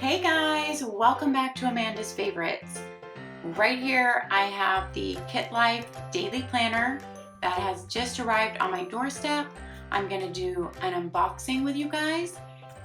Hey guys, welcome back to Amanda's Favorites. Right here I have the Kitlife Daily Planner that has just arrived on my doorstep. I'm going to do an unboxing with you guys.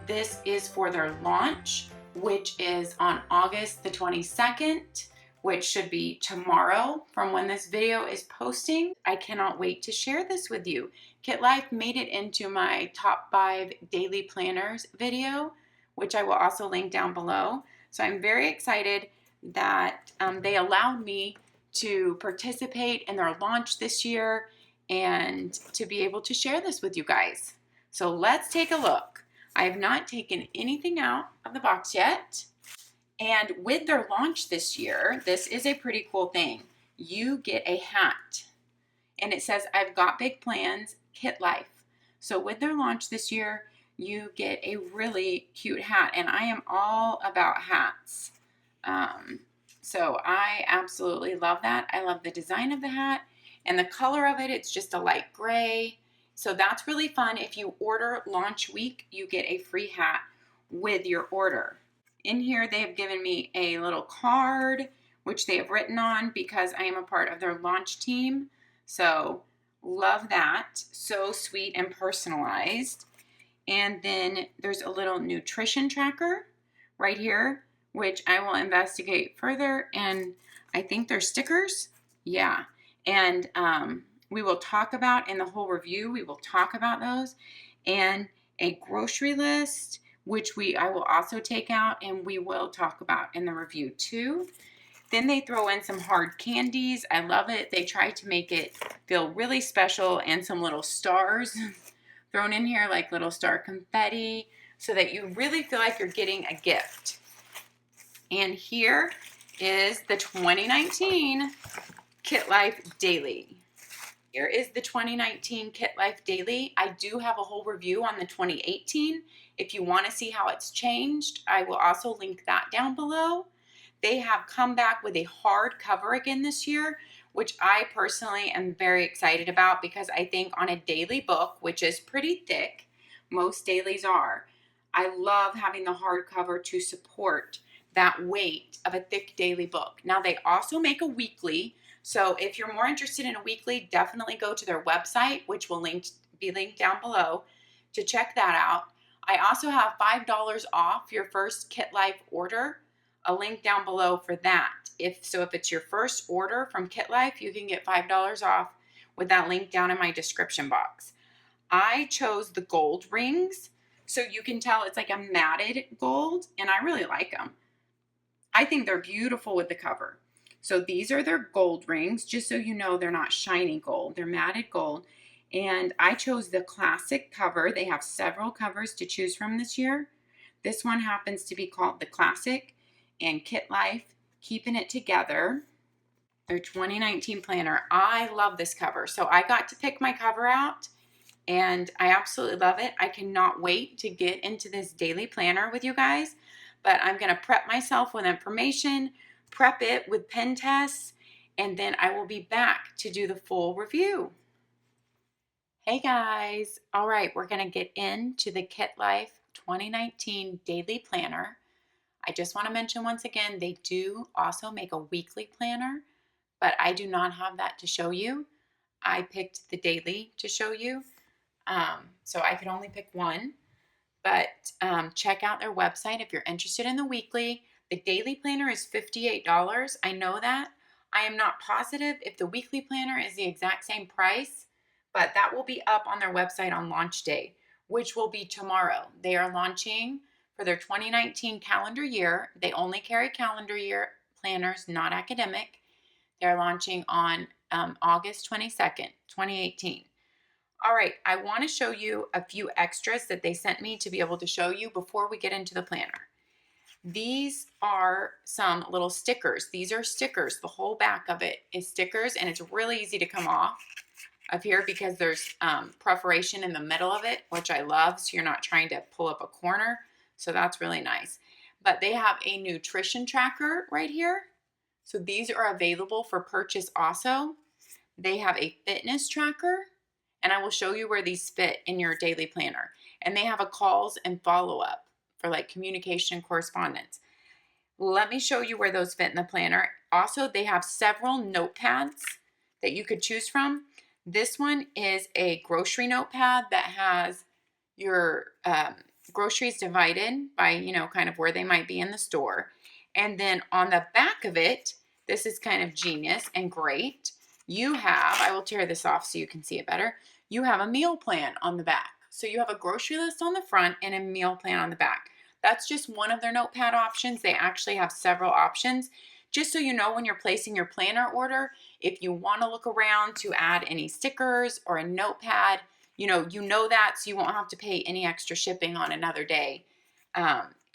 This is for their launch, which is on August the 22nd, which should be tomorrow from when this video is posting. I cannot wait to share this with you. Kitlife made it into my top 5 daily planners video, which I will also link down below. So I'm very excited that they allowed me to participate in their launch this year and to be able to share this with you guys. So let's take a look. I have not taken anything out of the box yet. And with their launch this year, this is a pretty cool thing. You get a hat and it says, "I've got big plans, Kitlife." So with their launch this year, you get a really cute hat, and I am all about hats. So I absolutely love that. I love the design of the hat and the color of it. It's just a light gray. So that's really fun. If you order launch week, you get a free hat with your order. In here, they have given me a little card, which they have written on because I am a part of their launch team. So love that. So sweet and personalized. And then there's a little nutrition tracker right here, which I will investigate further. And I think they're stickers. Yeah. And we will talk about in the whole review, we will talk about those. And a grocery list, which I will also take out and we will talk about in the review too. Then they throw in some hard candies. I love it. They try to make it feel really special, and some little stars thrown in here, like little star confetti, so that you really feel like you're getting a gift. And here is the 2019 Kitlife Daily. Here is the 2019 Kitlife Daily. I do have a whole review on the 2018. If you want to see how it's changed, I will also link that down below. They have come back with a hardcover again this year, which I personally am very excited about because I think on a daily book, which is pretty thick, most dailies are, I love having the hardcover to support that weight of a thick daily book. Now they also make a weekly, so if you're more interested in a weekly, definitely go to their website, which will be linked down below to check that out. I also have $5 off your first Kitlife order, a link down below for that. If it's your first order from Kitlife, you can get $5 off with that link down in my description box. I chose the gold rings, so you can tell it's like a matted gold, and I really like them. I think they're beautiful with the cover. So these are their gold rings, just so you know they're not shiny gold, they're matted gold. And I chose the classic cover. They have several covers to choose from this year. This one happens to be called the Classic, and Kitlife Keeping It Together, their 2019 planner. I love this cover. So I got to pick my cover out and I absolutely love it. I cannot wait to get into this daily planner with you guys, but I'm going to prep myself with information, prep it with pen tests, and then I will be back to do the full review. Hey guys. All right, we're going to get into the Kitlife 2019 daily planner. I just want to mention once again, they do also make a weekly planner, but I do not have that to show you. I picked the daily to show you, so I could only pick one. But check out their website if you're interested in the weekly. The daily planner is $58. I know that. I am not positive if the weekly planner is the exact same price, but that will be up on their website on launch day, which will be tomorrow. They are launching for their 2019 calendar year. They only carry calendar year planners, not academic. They're launching on August 22nd, 2018. All right, I want to show you a few extras that they sent me to be able to show you before we get into the planner. These are some little stickers. These are stickers. The whole back of it is stickers, and it's really easy to come off of here because there's perforation in the middle of it, which I love, so you're not trying to pull up a corner. So that's really nice. But they have a nutrition tracker right here. So these are available for purchase also. They have a fitness tracker, and I will show you where these fit in your daily planner. And they have a calls and follow-up for like communication and correspondence. Let me show you where those fit in the planner. Also, they have several notepads that you could choose from. This one is a grocery notepad that has your groceries divided by, you know, kind of where they might be in the store. And then on the back of it, this is kind of genius and great. You have, I will tear this off so you can see it better. You have a meal plan on the back. So you have a grocery list on the front and a meal plan on the back. That's just one of their notepad options. They actually have several options. Just so you know, when you're placing your planner order, if you want to look around to add any stickers or a notepad, you know that, so you won't have to pay any extra shipping on another day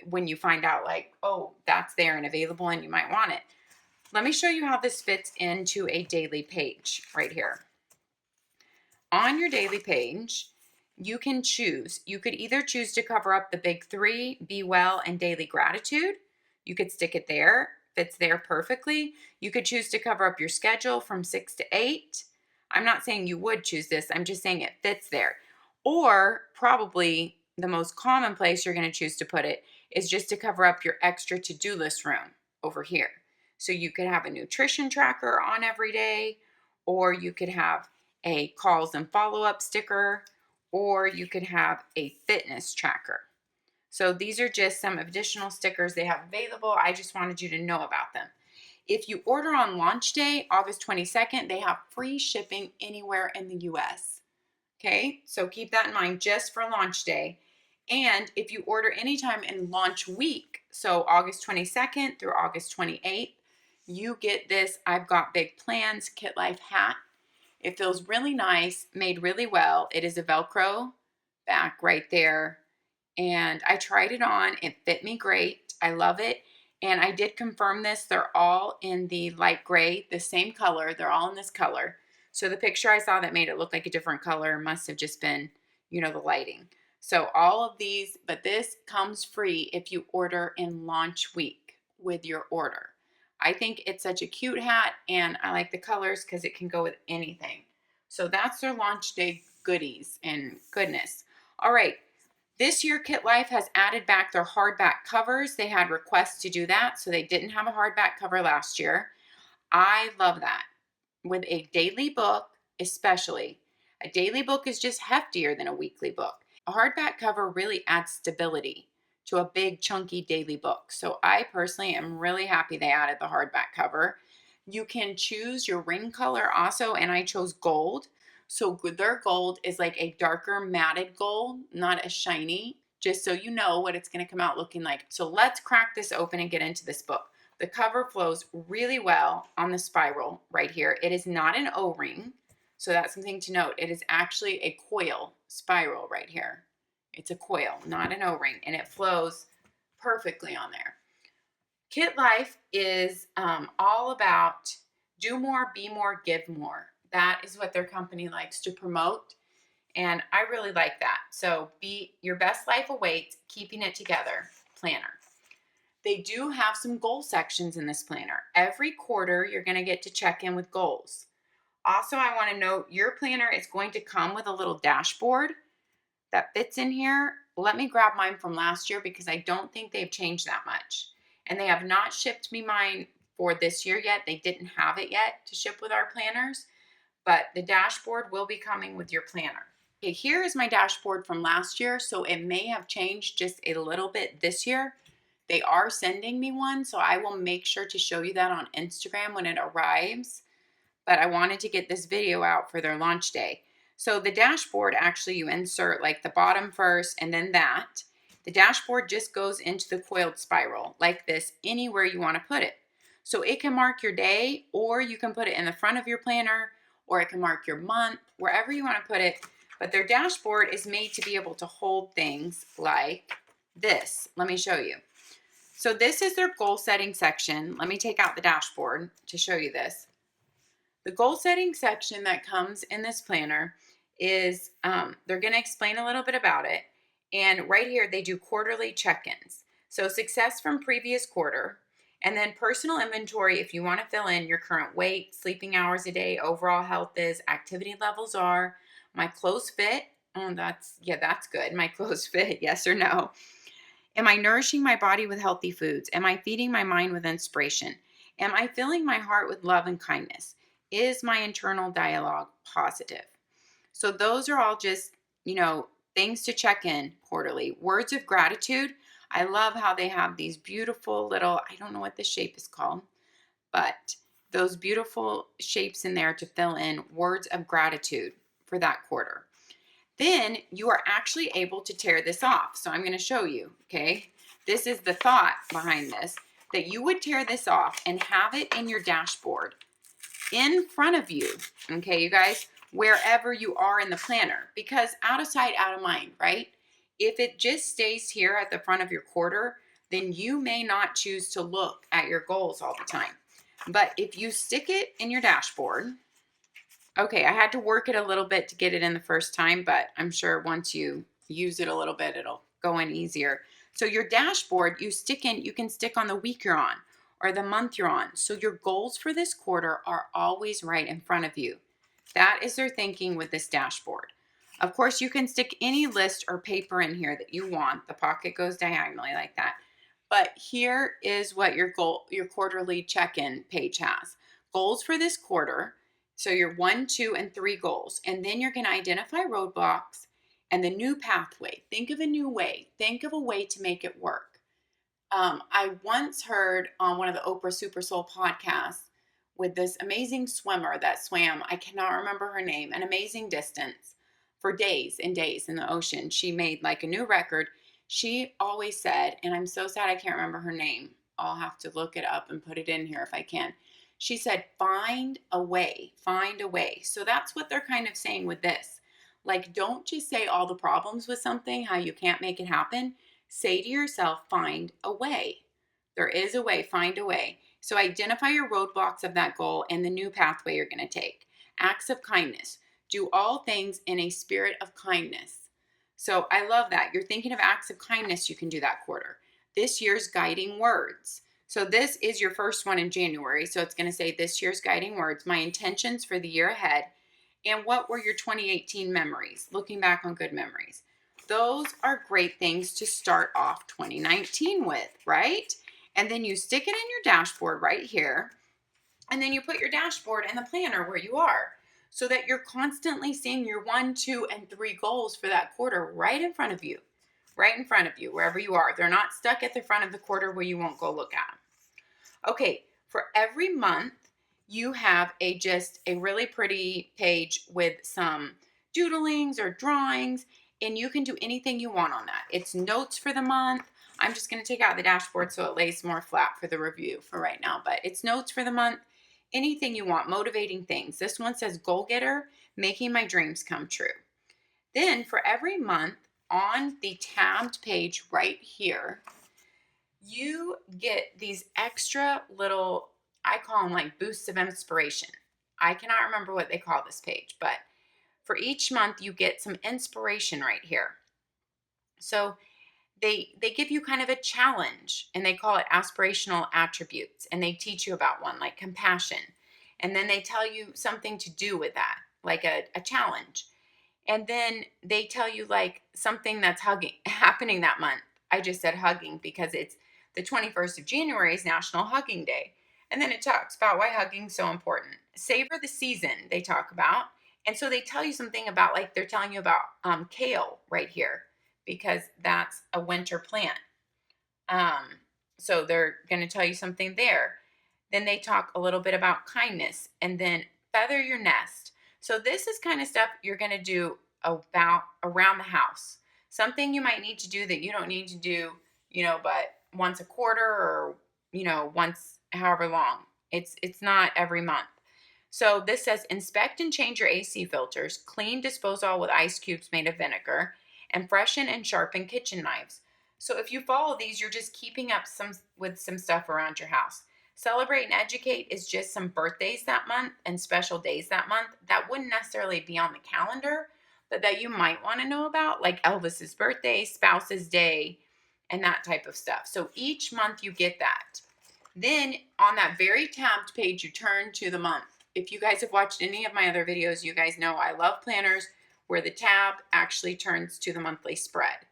when you find out like, oh, that's there and available and you might want it. Let me show you how this fits into a daily page right here. On your daily page, you can choose. You could either choose to cover up the big three, Be Well and Daily Gratitude. You could stick it there, fits there perfectly. You could choose to cover up your schedule from 6 to 8. I'm not saying you would choose this, I'm just saying it fits there. Or probably the most common place you're going to choose to put it is just to cover up your extra to-do list room over here. So you could have a nutrition tracker on every day, or you could have a calls and follow-up sticker, or you could have a fitness tracker. So these are just some additional stickers they have available. I just wanted you to know about them. If you order on launch day, August 22nd, they have free shipping anywhere in the US. Okay, so keep that in mind just for launch day. And if you order anytime in launch week, so August 22nd through August 28th, you get this I've Got Big Plans Kitlife hat. It feels really nice, made really well. It is a Velcro back right there. And I tried it on. It fit me great. I love it. And I did confirm this. They're all in the light gray, the same color. They're all in this color. So the picture I saw that made it look like a different color must have just been, you know, the lighting. So all of these, but this comes free if you order in launch week with your order. I think it's such a cute hat, and I like the colors because it can go with anything. So that's their launch day goodies and goodness. All right. This year, Kitlife has added back their hardback covers. They had requests to do that, so they didn't have a hardback cover last year. I love that. With a daily book, especially. A daily book is just heftier than a weekly book. A hardback cover really adds stability to a big, chunky daily book. So I personally am really happy they added the hardback cover. You can choose your ring color also, and I chose gold. So their gold is like a darker matted gold, not as shiny, just so you know what it's going to come out looking like. So let's crack this open and get into this book. The cover flows really well on the spiral right here. It is not an O-ring, so that's something to note. It is actually a coil spiral right here. It's a coil, not an O-ring, and it flows perfectly on there. Kitlife is all about do more, be more, give more. That is what their company likes to promote, and I really like that. So be your best life awaits, keeping it together planner. They do have some goal sections in this planner. Every quarter, you're going to get to check in with goals. Also, I want to note your planner is going to come with a little dashboard that fits in here. Let me grab mine from last year because I don't think they've changed that much. And they have not shipped me mine for this year yet. They didn't have it yet to ship with our planners, but the dashboard will be coming with your planner. Okay, here is my dashboard from last year, so it may have changed just a little bit this year. They are sending me one, so I will make sure to show you that on Instagram when it arrives. But I wanted to get this video out for their launch day. So the dashboard, actually you insert like the bottom first and then that. The dashboard just goes into the coiled spiral like this anywhere you want to put it. So it can mark your day, or you can put it in the front of your planner, or it can mark your month, wherever you want to put it. But their dashboard is made to be able to hold things like this. Let me show you. So this is their goal setting section. Let me take out the dashboard to show you this. The goal setting section that comes in this planner is, they're going to explain a little bit about it. And right here, they do quarterly check-ins. So success from previous quarter, and then personal inventory if you want to fill in your current weight, sleeping hours a day, overall health is, activity levels are, my clothes fit. Oh, that's good. My clothes fit, yes or no. Am I nourishing my body with healthy foods? Am I feeding my mind with inspiration? Am I filling my heart with love and kindness? Is my internal dialogue positive? So those are all just, things to check in quarterly. Words of gratitude. I love how they have these beautiful little, I don't know what the shape is called, but those beautiful shapes in there to fill in words of gratitude for that quarter. Then you are actually able to tear this off. So I'm going to show you, okay? This is the thought behind this, that you would tear this off and have it in your dashboard in front of you, okay, you guys, wherever you are in the planner, because out of sight, out of mind, right? If it just stays here at the front of your quarter, then you may not choose to look at your goals all the time. But if you stick it in your dashboard, okay, I had to work it a little bit to get it in the first time, but I'm sure once you use it a little bit, it'll go in easier. So your dashboard, you can stick on the week you're on or the month you're on. So your goals for this quarter are always right in front of you. That is their thinking with this dashboard. Of course, you can stick any list or paper in here that you want. The pocket goes diagonally like that. But here is what your quarterly check-in page has. Goals for this quarter. So your 1, 2, and 3 goals. And then you're going to identify roadblocks and the new pathway. Think of a new way. Think of a way to make it work. I once heard on one of the Oprah Super Soul podcasts with this amazing swimmer that swam, I cannot remember her name, an amazing distance for days and days in the ocean. She made like a new record. She always said, and I'm so sad I can't remember her name. I'll have to look it up and put it in here if I can. She said, find a way, find a way. So that's what they're kind of saying with this. Like, don't just say all the problems with something, how you can't make it happen. Say to yourself, find a way. There is a way, find a way. So identify your roadblocks of that goal and the new pathway you're going to take. Acts of kindness. Do all things in a spirit of kindness. So I love that. You're thinking of acts of kindness you can do that quarter. This year's guiding words. So this is your first one in January. So it's going to say this year's guiding words, my intentions for the year ahead, and what were your 2018 memories, looking back on good memories. Those are great things to start off 2019 with, right? And then you stick it in your dashboard right here. And then you put your dashboard in the planner where you are so that you're constantly seeing your 1, 2, and 3 goals for that quarter right in front of you, wherever you are. They're not stuck at the front of the quarter where you won't go look at them. Okay, for every month, you have just a really pretty page with some doodlings or drawings, and you can do anything you want on that. It's notes for the month. I'm just going to take out the dashboard so it lays more flat for the review for right now, but it's notes for the month. Anything you want, motivating things. This one says goal getter, making my dreams come true. Then for every month on the tabbed page right here, you get these extra little, I call them like boosts of inspiration. I cannot remember what they call this page, but for each month you get some inspiration right here. So they give you kind of a challenge, and they call it aspirational attributes, and they teach you about one like compassion. And then they tell you something to do with that, like a challenge. And then they tell you like something that's happening that month. I just said hugging because it's the 21st of January is National Hugging Day. And then it talks about why hugging is so important. Savor the season, they talk about. And so they tell you something about, like they're telling you about kale right here, because that's a winter plant. So they're going to tell you something there. Then they talk a little bit about kindness, and then feather your nest. So this is kind of stuff you're going to do about around the house. Something you might need to do that you don't need to do, but once a quarter or, once however long. It's not every month. So this says inspect and change your AC filters, clean disposal with ice cubes made of vinegar, and freshen and sharpen kitchen knives. So if you follow these, you're just keeping up with some stuff around your house. Celebrate and educate is just some birthdays that month and special days that month that wouldn't necessarily be on the calendar, but that you might want to know about, like Elvis's birthday, spouse's day, and that type of stuff. So each month you get that. Then on that very tabbed page, you turn to the month. If you guys have watched any of my other videos, you guys know I love planners where the tab actually turns to the monthly spread.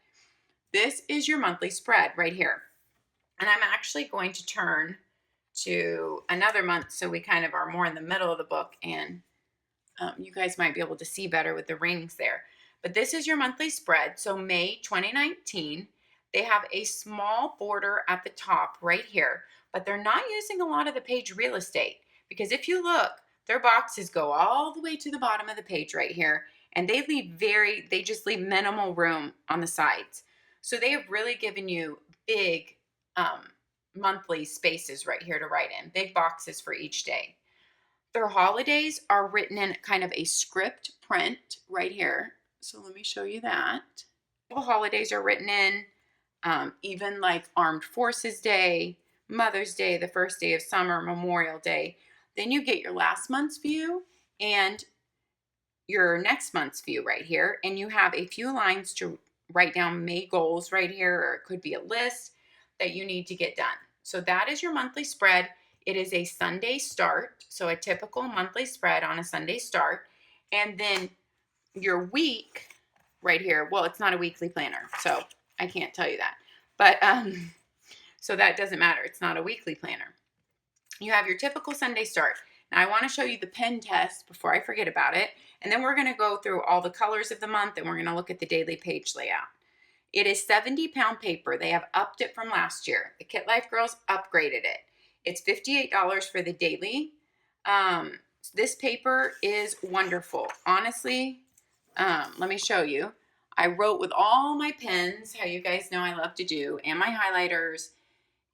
This is your monthly spread right here. And I'm actually going to turn to another month so we kind of are more in the middle of the book, and you guys might be able to see better with the rings there. But this is your monthly spread. So May 2019, they have a small border at the top right here, but they're not using a lot of the page real estate, because if you look, their boxes go all the way to the bottom of the page right here, and they just leave minimal room on the sides. So they have really given you big monthly spaces right here to write in, big boxes for each day. Their holidays are written in kind of a script print right here. So let me show you that. The holidays are written in, even like Armed Forces Day, Mother's Day, the first day of summer, Memorial Day. Then you get your last month's view and your next month's view right here. And you have a few lines to write down May goals right here, or it could be a list that you need to get done. So that is your monthly spread. It is a Sunday start, so a typical monthly spread on a Sunday start. And then your week right here, well, it's not a weekly planner, so I can't tell you that. But so that doesn't matter. It's not a weekly planner. You have your typical Sunday start. Now I want to show you the pen test before I forget about it. And then we're going to go through all the colors of the month, and we're going to look at the daily page layout. It is 70-pound paper. They have upped it from last year. The Kitlife girls upgraded it. It's $58 for the daily. This paper is wonderful. Honestly, let me show you. I wrote with all my pens, how you guys know I love to do, and my highlighters,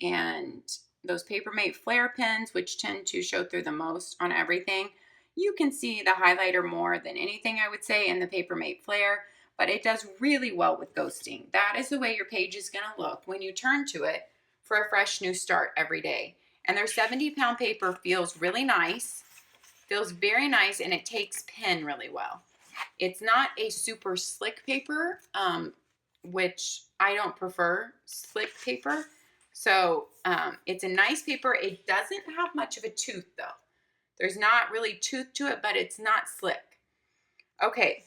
and those Papermate Flare pens, which tend to show through the most on everything. You can see the highlighter more than anything, I would say, in the Papermate Flare, but it does really well with ghosting. That is the way your page is going to look when you turn to it for a fresh new start every day. And their 70-pound paper feels really nice, feels very nice, and it takes pen really well. It's not a super slick paper, which I don't prefer slick paper. So it's a nice paper. It doesn't have much of a tooth though. There's not really tooth to it, but it's not slick. Okay,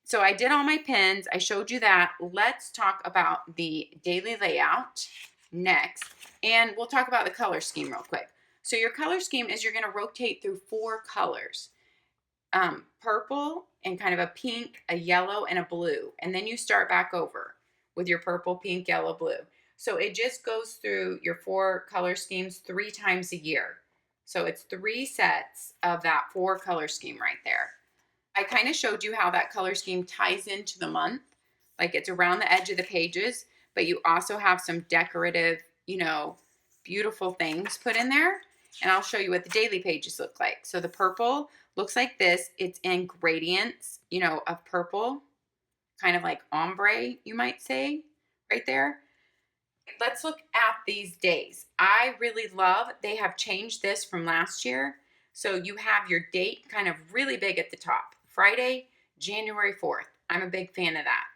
so I did all my pens. I showed you that. Let's talk about the daily layout next. And we'll talk about the color scheme real quick. So your color scheme is you're going to rotate through 4 colors. Purple and kind of a pink, a yellow, and a blue. And then you start back over with your purple, pink, yellow, blue. So it just goes through your 4 color schemes 3 times a year. So it's 3 sets of that 4 color scheme right there. I kind of showed you how that color scheme ties into the month. Like it's around the edge of the pages, but you also have some decorative, beautiful things put in there. And I'll show you what the daily pages look like. So the purple looks like this. It's in gradients, of purple, kind of like ombre, you might say, right there. Let's look at these days. I really love, they have changed this from last year. So you have your date kind of really big at the top. Friday, January 4th. I'm a big fan of that.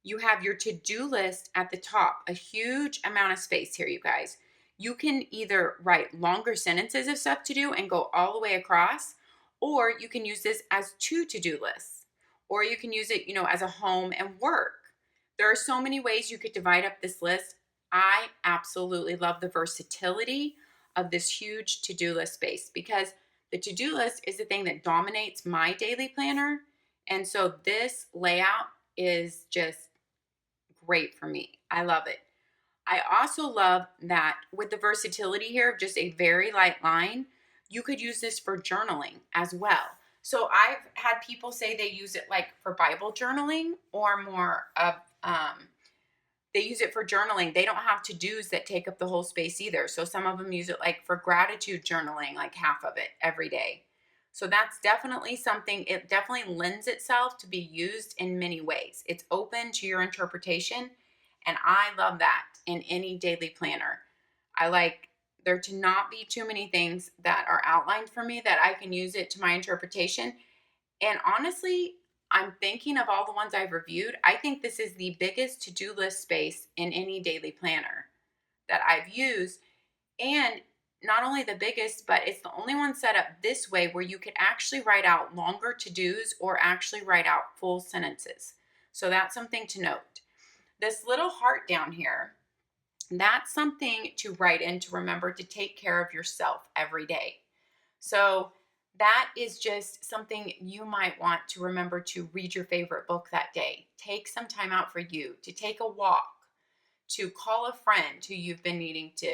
You have your to-do list at the top, a huge amount of space here, you guys. You can either write longer sentences of stuff to do and go all the way across, or you can use this as 2 to-do lists, or you can use it, as a home and work. There are so many ways you could divide up this list. I absolutely love the versatility of this huge to-do list space, because the to-do list is the thing that dominates my daily planner. And so this layout is just great for me. I love it. I also love that with the versatility here of just a very light line, you could use this for journaling as well. So I've had people say they use it like for Bible journaling, or more of, they use it for journaling. They don't have to-dos that take up the whole space either. So some of them use it like for gratitude journaling, like half of it every day. So that's definitely something, it definitely lends itself to be used in many ways. It's open to your interpretation, and I love that in any daily planner. I like there to not be too many things that are outlined for me, that I can use it to my interpretation. And honestly, I'm thinking of all the ones I've reviewed, I think this is the biggest to-do list space in any daily planner that I've used. And not only the biggest, but it's the only one set up this way where you could actually write out longer to-dos or actually write out full sentences. So that's something to note. This little heart down here, that's something to write in to remember to take care of yourself every day. So that is just something you might want to remember to read your favorite book that day. Take some time out for you, to take a walk, to call a friend who you've been needing to,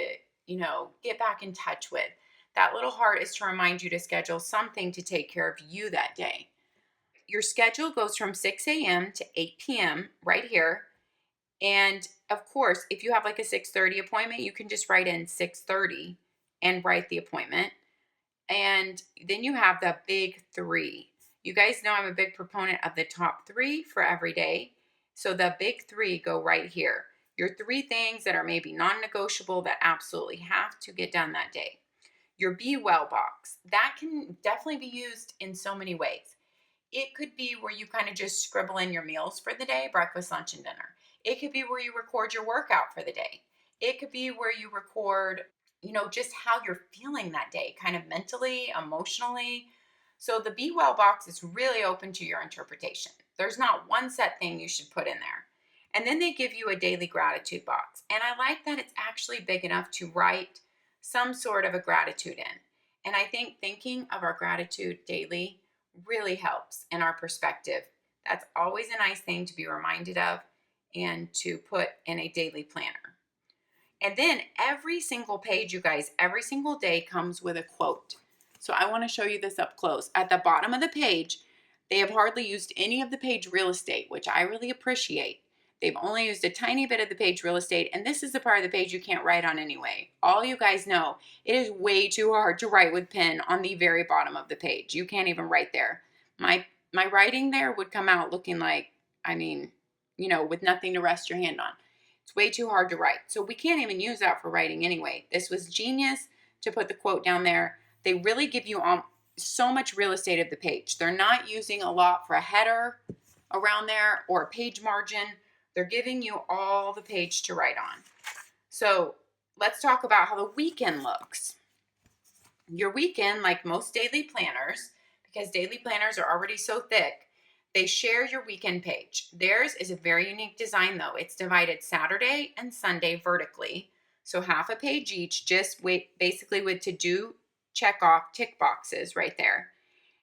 get back in touch with. That little heart is to remind you to schedule something to take care of you that day. Your schedule goes from 6 a.m. to 8 p.m. right here. And of course, if you have like a 6:30 appointment, you can just write in 6:30 and write the appointment. And then you have the big three. You guys know I'm a big proponent of the top three for every day. So the big three go right here. Your three things that are maybe non-negotiable that absolutely have to get done that day. Your Be Well box. That can definitely be used in so many ways. It could be where you kind of just scribble in your meals for the day, breakfast, lunch, and dinner. It could be where you record your workout for the day. It could be where you record, just how you're feeling that day, kind of mentally, emotionally. So the Be Well box is really open to your interpretation. There's not one set thing you should put in there. And then they give you a daily gratitude box. And I like that it's actually big enough to write some sort of a gratitude in. And I think thinking of our gratitude daily really helps in our perspective. That's always a nice thing to be reminded of and to put in a daily planner. And then every single page, you guys, every single day comes with a quote. So I want to show you this up close. At the bottom of the page, they have hardly used any of the page real estate, which I really appreciate. They've only used a tiny bit of the page real estate, and this is the part of the page you can't write on anyway. All you guys know, it is way too hard to write with pen on the very bottom of the page. You can't even write there. My writing there would come out looking like, with nothing to rest your hand on. It's way too hard to write. So we can't even use that for writing anyway. This was genius to put the quote down there. They really give you so much real estate of the page. They're not using a lot for a header around there or a page margin. They're giving you all the page to write on. So let's talk about how the weekend looks. Your weekend, like most daily planners, because daily planners are already so thick, they share your weekend page. Theirs is a very unique design though. It's divided Saturday and Sunday vertically. So half a page each, just basically with to-do, check off, tick boxes right there.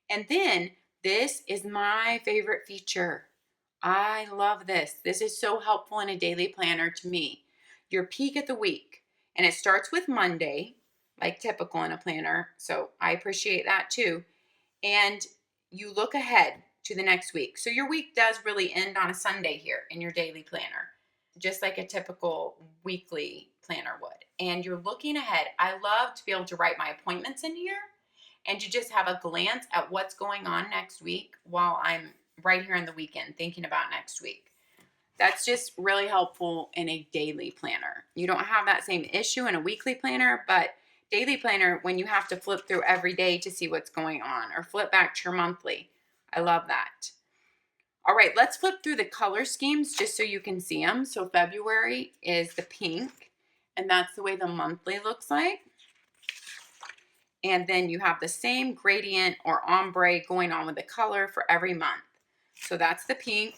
And then this is my favorite feature. I love this. This is so helpful in a daily planner to me. Your peek at the week. And it starts with Monday, like typical in a planner. So I appreciate that too. And you look ahead to the next week. So your week does really end on a Sunday here in your daily planner, just like a typical weekly planner would. And you're looking ahead. I love to be able to write my appointments in here and to just have a glance at what's going on next week while I'm right here in the weekend thinking about next week. That's just really helpful in a daily planner. You don't have that same issue in a weekly planner, but daily planner, when you have to flip through every day to see what's going on or flip back to your monthly. I love that. All right, let's flip through the color schemes just so you can see them. So February is the pink, and that's the way the monthly looks like. And then you have the same gradient or ombre going on with the color for every month. So that's the pink.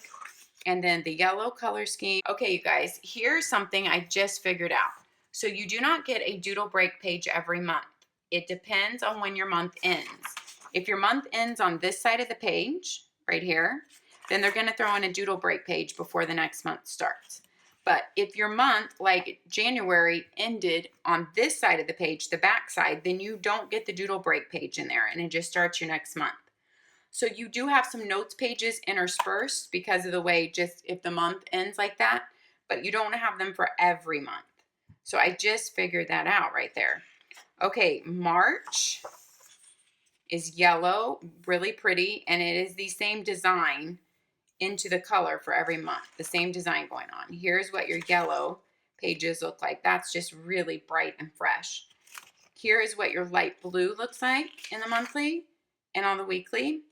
And then the yellow color scheme. Okay, you guys, here's something I just figured out. So you do not get a doodle break page every month. It depends on when your month ends. If your month ends on this side of the page, right here, then they're gonna throw in a doodle break page before the next month starts. But if your month, like January, ended on this side of the page, the back side, then you don't get the doodle break page in there and it just starts your next month. So you do have some notes pages interspersed because of the way just if the month ends like that, but you don't have them for every month. So I just figured that out right there. Okay, March is yellow, really pretty, and it is the same design into the color for every month, the same design going on. Here's what your yellow pages look like. That's just really bright and fresh. Here is what your light blue looks like in the monthly and on the weekly.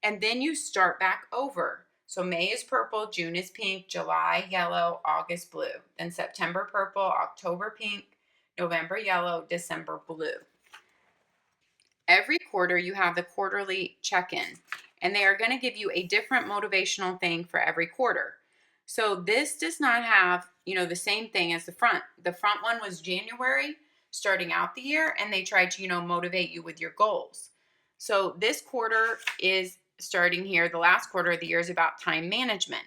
And then you start back over. So May is purple, June is pink, July yellow, August blue. Then September purple, October pink, November yellow, December blue. Every quarter you have the quarterly check-in, and they are going to give you a different motivational thing for every quarter. So this does not have, the same thing as the front. The front one was January, starting out the year, and they tried to, motivate you with your goals. So this quarter is starting here. The last quarter of the year is about time management.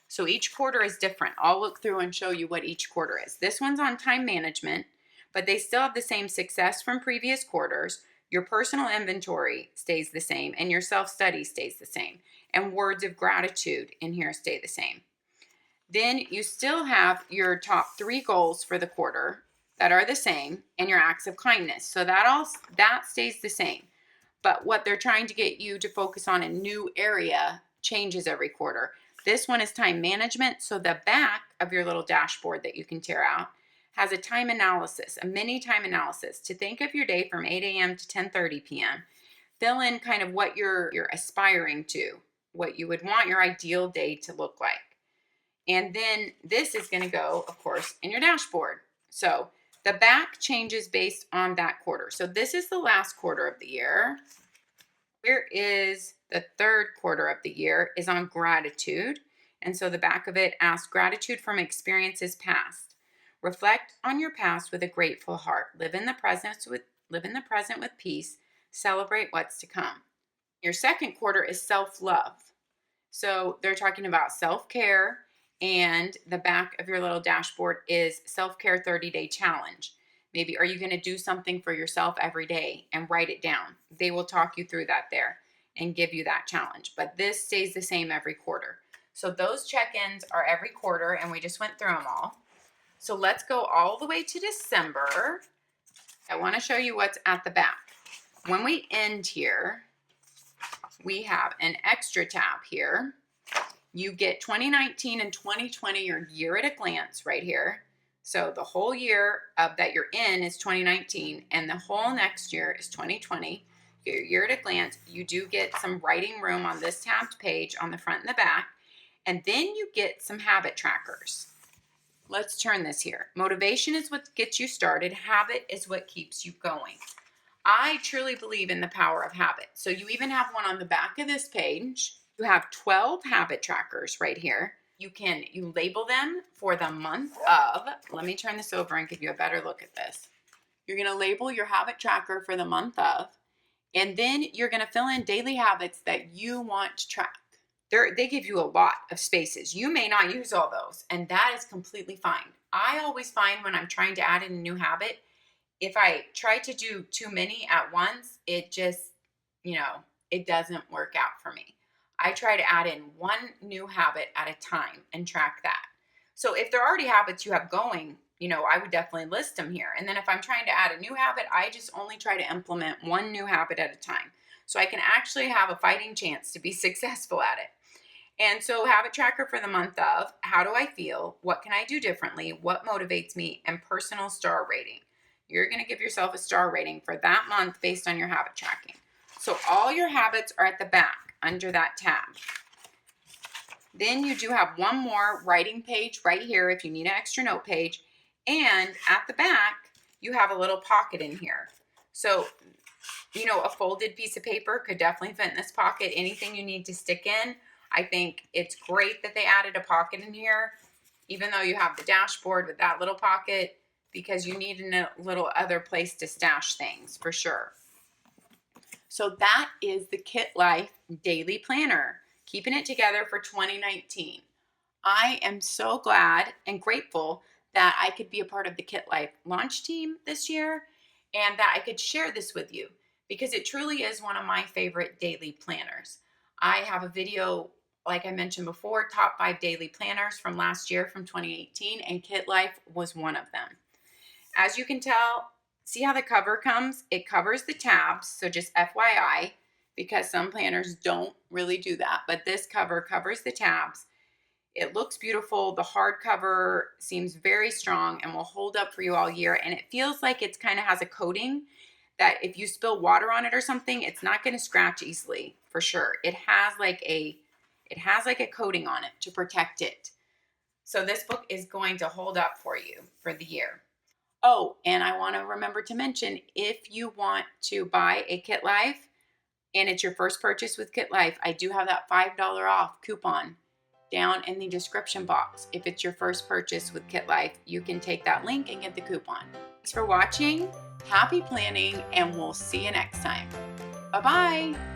So each quarter is different. I'll look through and show you what each quarter is. This one's on time management, but they still have the same success from previous quarters. Your personal inventory stays the same, and your self-study stays the same. And words of gratitude in here stay the same. Then you still have your top 3 goals for the quarter that are the same, and your acts of kindness. So that stays the same. But what they're trying to get you to focus on a new area changes every quarter. This one is time management. So the back of your little dashboard that you can tear out has a time analysis, a mini time analysis to think of your day from 8 a.m. to 10:30 p.m. Fill in kind of what you're aspiring to, what you would want your ideal day to look like. And then this is going to go, of course, in your dashboard. So the back changes based on that quarter. So this is the last quarter of the year. Here is the third quarter of the year is on gratitude. And so the back of it asks gratitude from experiences past. Reflect on your past with a grateful heart. Live in the present with peace. Celebrate what's to come. Your second quarter is self-love. So they're talking about self-care, and the back of your little dashboard is self-care 30-day challenge. Maybe are you going to do something for yourself every day and write it down? They will talk you through that there and give you that challenge. But this stays the same every quarter. So those check-ins are every quarter, and we just went through them all. So let's go all the way to December. I want to show you what's at the back. When we end here, we have an extra tab here. You get 2019 and 2020, your year at a glance right here. So the whole year that you're in is 2019, and the whole next year is 2020. Your year at a glance. You do get some writing room on this tabbed page on the front and the back. And then you get some habit trackers. Let's turn this here. Motivation is what gets you started. Habit is what keeps you going. I truly believe in the power of habit. So you even have one on the back of this page. You have 12 habit trackers right here. You label them for the month of. Let me turn this over and give you a better look at this. You're going to label your habit tracker for the month of, and then you're going to fill in daily habits that you want to track. They give you a lot of spaces. You may not use all those, and that is completely fine. I always find when I'm trying to add in a new habit, if I try to do too many at once, it just, it doesn't work out for me. I try to add in one new habit at a time and track that. So if there are already habits you have going, I would definitely list them here. And then if I'm trying to add a new habit, I just only try to implement one new habit at a time. So I can actually have a fighting chance to be successful at it. And so habit tracker for the month of, how do I feel? What can I do differently? What motivates me? And personal star rating. You're going to give yourself a star rating for that month based on your habit tracking. So all your habits are at the back under that tab. Then you do have one more writing page right here if you need an extra note page. And at the back, you have a little pocket in here. So, a folded piece of paper could definitely fit in this pocket. Anything you need to stick in. I think it's great that they added a pocket in here, even though you have the dashboard with that little pocket, because you need a little other place to stash things for sure. So that is the Kitlife Daily Planner, keeping it together for 2019. I am so glad and grateful that I could be a part of the Kitlife launch team this year and that I could share this with you because it truly is one of my favorite daily planners. I have a video, like I mentioned before, top 5 daily planners from last year from 2018, and Kitlife was one of them. As you can tell, see how the cover comes? It covers the tabs, so just FYI, because some planners don't really do that, but this cover covers the tabs. It looks beautiful. The hardcover seems very strong and will hold up for you all year, and it feels like it's kind of has a coating that if you spill water on it or something, it's not going to scratch easily, for sure. It has like a coating on it to protect it. So this book is going to hold up for you for the year. Oh, and I want to remember to mention, if you want to buy a Kitlife and it's your first purchase with Kitlife, I do have that $5 off coupon down in the description box. If it's your first purchase with Kitlife, you can take that link and get the coupon. Thanks for watching, happy planning, and we'll see you next time. Bye-bye.